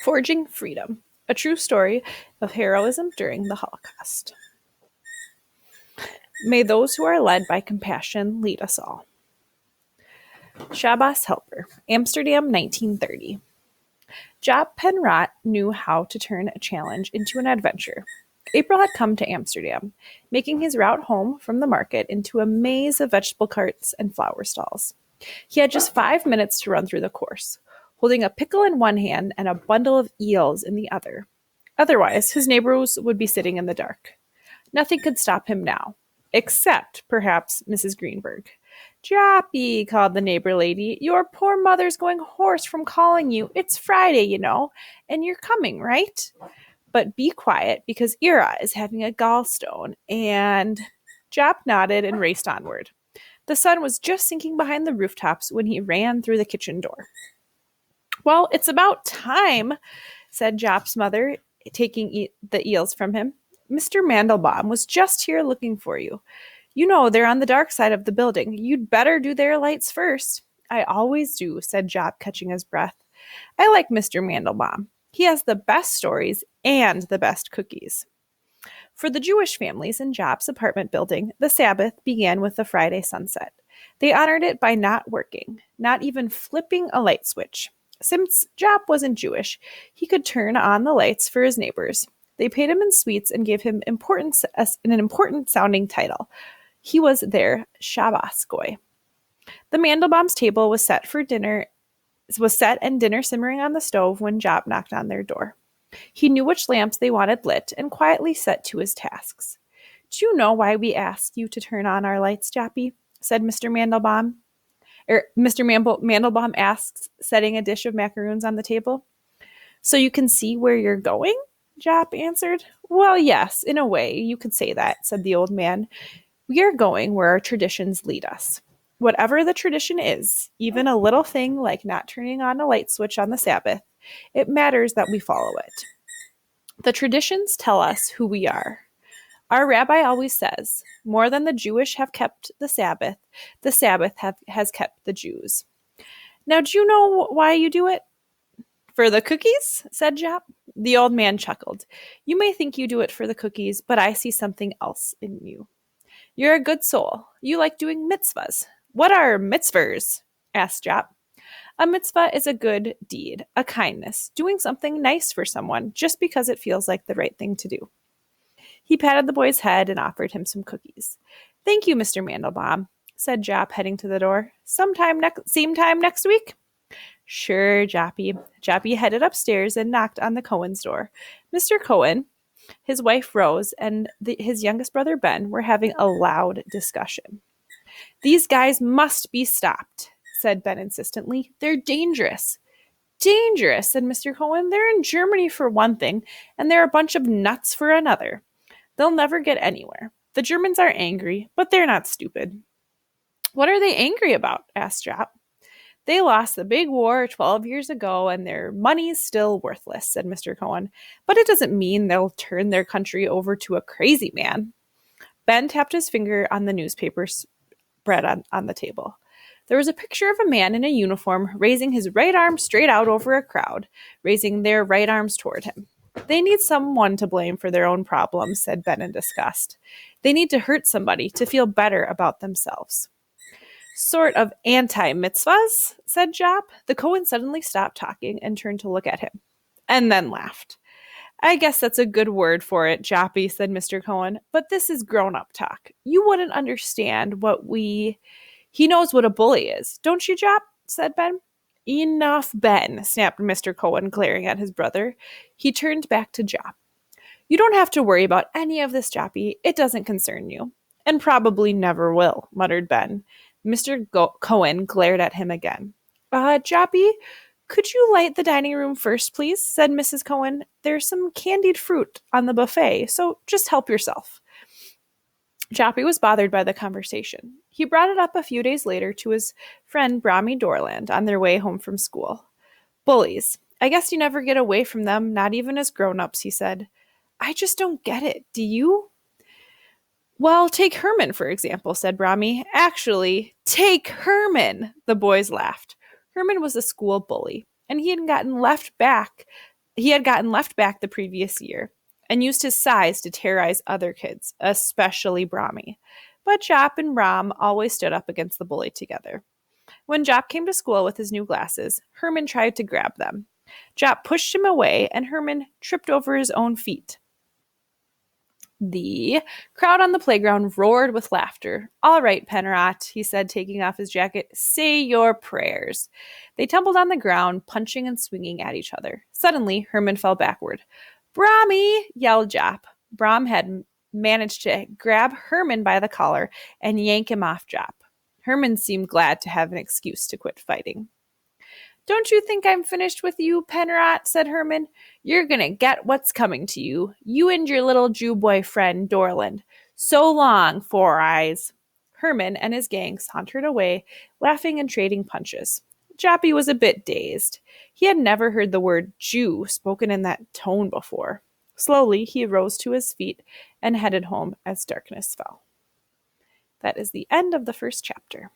Forging Freedom, a true story of heroism during the Holocaust. May those who are led by compassion lead us all. Shabbos Helper, Amsterdam, 1930. Job Penrot knew how to turn a challenge into an adventure. April had come to Amsterdam, making his route home from the market into a maze of vegetable carts and flower stalls. He had just 5 minutes to run through the course, holding a pickle in one hand and a bundle of eels in the other. Otherwise, his neighbors would be sitting in the dark. Nothing could stop him now, except perhaps Mrs. Greenberg. Jappy, called the neighbor lady, your poor mother's going hoarse from calling you. It's Friday, you know, and you're coming, right? But be quiet, because Ira is having a gallstone, and Jap nodded and raced onward. The sun was just sinking behind the rooftops when he ran through the kitchen door. Well, it's about time, said Jap's mother, taking the eels from him. Mr. Mandelbaum was just here looking for you. You know, they're on the dark side of the building. You'd better do their lights first. I always do, said Jap, catching his breath. I like Mr. Mandelbaum. He has the best stories and the best cookies. For the Jewish families in Jap's apartment building, the Sabbath began with the Friday sunset. They honored it by not working, not even flipping a light switch. Since Jap wasn't Jewish, he could turn on the lights for his neighbors. They paid him in sweets and gave him an important sounding title. He was their Shabbos goy. The Mandelbaum's table was set and dinner simmering on the stove when Jap knocked on their door. He knew which lamps they wanted lit and quietly set to his tasks. Do you know why we ask you to turn on our lights, Jappy? Said Mr. Mandelbaum. Mr. Mandelbaum asks, setting a dish of macaroons on the table. So you can see where you're going? Jap answered. Well, yes, in a way, you could say that, said the old man. We are going where our traditions lead us. Whatever the tradition is, even a little thing like not turning on a light switch on the Sabbath, it matters that we follow it. The traditions tell us who we are. Our rabbi always says, more than the Jewish have kept the Sabbath has kept the Jews. Now, do you know why you do it? For the cookies, said Jap. The old man chuckled. You may think you do it for the cookies, but I see something else in you. You're a good soul. You like doing mitzvahs. What are mitzvahs? Asked Jap. A mitzvah is a good deed, a kindness, doing something nice for someone just because it feels like the right thing to do. He patted the boy's head and offered him some cookies. Thank you, Mr. Mandelbaum, said Jap, heading to the door. Same time next week? Sure, Jappy. Jappy headed upstairs and knocked on the Cohen's door. Mr. Cohen, his wife Rose, and his youngest brother Ben were having a loud discussion. These guys must be stopped, said Ben insistently. They're dangerous. Dangerous, said Mr. Cohen. They're in Germany for one thing, and they're a bunch of nuts for another. They'll never get anywhere. The Germans are angry, but they're not stupid. What are they angry about? Asked Jap. They lost the big war 12 years ago, and their money's still worthless, said Mr. Cohen. But it doesn't mean they'll turn their country over to a crazy man. Ben tapped his finger on the newspaper spread on the table. There was a picture of a man in a uniform raising his right arm straight out over a crowd, raising their right arms toward him. They need someone to blame for their own problems, said Ben in disgust. They need to hurt somebody to feel better about themselves. Sort of anti-mitzvahs, said Jap. The Cohen suddenly stopped talking and turned to look at him, and then laughed. I guess that's a good word for it, Jappy, said Mr. Cohen, but this is grown-up talk. You wouldn't understand He knows what a bully is, don't you, Jap? Said Ben. Enough, Ben, snapped Mr. Cohen, glaring at his brother. He turned back to Jap. You don't have to worry about any of this, Jappy. It doesn't concern you. And probably never will, muttered Ben. Mr. Cohen glared at him again. Jappy, could you light the dining room first, please? Said Mrs. Cohen. There's some candied fruit on the buffet, so just help yourself. Jappy was bothered by the conversation. He brought it up a few days later to his friend Brahmi Dorland on their way home from school. Bullies. I guess you never get away from them, not even as grown-ups, he said. I just don't get it. Do you? Well, take Herman, for example, said Brahmi. Actually, take Herman, the boys laughed. Herman was a school bully, and he had gotten left back He had gotten left back the previous year and used his size to terrorize other kids, especially Brahmi. But Jop and Brahm always stood up against the bully together. When Jop came to school with his new glasses, Herman tried to grab them. Jop pushed him away, and Herman tripped over his own feet. The crowd on the playground roared with laughter. "All right, Penrot," he said, taking off his jacket. "Say your prayers." They tumbled on the ground, punching and swinging at each other. Suddenly, Herman fell backward. "Brahmi!" yelled Jop. Brahm had managed to grab Herman by the collar and yank him off Jop. Herman seemed glad to have an excuse to quit fighting. "Don't you think I'm finished with you, Penrot?" said Herman. "You're going to get what's coming to you. You and your little Jew boyfriend, Dorland. So long, Four Eyes." Herman and his gang sauntered away, laughing and trading punches. Joppy was a bit dazed. He had never heard the word Jew spoken in that tone before. Slowly, he rose to his feet and headed home as darkness fell. That is the end of the first chapter.